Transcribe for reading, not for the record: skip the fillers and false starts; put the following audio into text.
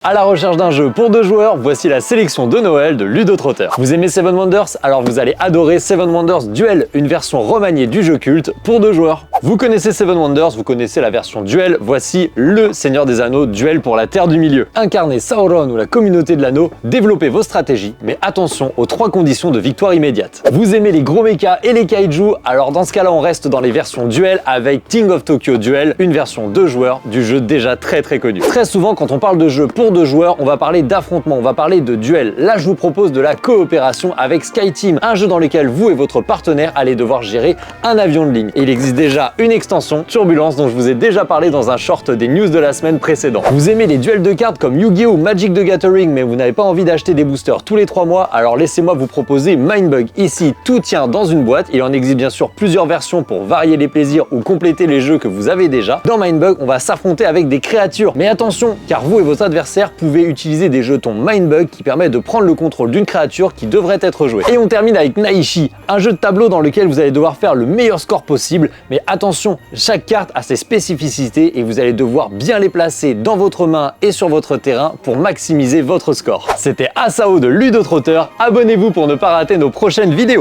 À la recherche d'un jeu pour 2 joueurs, voici la sélection de Noël de Ludotrotter. Vous aimez Seven Wonders? Alors vous allez adorer Seven Wonders Duel, une version remaniée du jeu culte pour 2 joueurs. Vous connaissez Seven Wonders, vous connaissez la version Duel, voici le Seigneur des Anneaux Duel pour la Terre du Milieu. Incarnez Sauron ou la communauté de l'anneau, développez vos stratégies, mais attention aux 3 conditions de victoire immédiate. Vous aimez les gros mechas et les kaiju? Alors dans ce cas-là, on reste dans les versions Duel avec King of Tokyo Duel, une version 2 joueurs du jeu déjà très connu. Très souvent, quand on parle de jeu pour 2 joueurs, on va parler d'affrontement, on va parler de duel. Là, je vous propose de la coopération avec SkyTeam, un jeu dans lequel vous et votre partenaire allez devoir gérer un avion de ligne. Et il existe déjà une extension, Turbulence, dont je vous ai déjà parlé dans un short des news de la semaine précédente. Vous aimez les duels de cartes comme Yu-Gi-Oh! Ou Magic the Gathering, mais vous n'avez pas envie d'acheter des boosters tous les 3 mois, alors laissez-moi vous proposer Mindbug. Ici, tout tient dans une boîte. Il en existe bien sûr plusieurs versions pour varier les plaisirs ou compléter les jeux que vous avez déjà. Dans Mindbug, on va s'affronter avec des créatures. Mais attention, car vous et votre adversaire pouvez utiliser des jetons Mindbug qui permettent de prendre le contrôle d'une créature qui devrait être jouée. Et on termine avec Naishi, un jeu de tableau dans lequel vous allez devoir faire le meilleur score possible, mais attention, chaque carte a ses spécificités et vous allez devoir bien les placer dans votre main et sur votre terrain pour maximiser votre score. C'était Asao de Ludotrotter, abonnez-vous pour ne pas rater nos prochaines vidéos.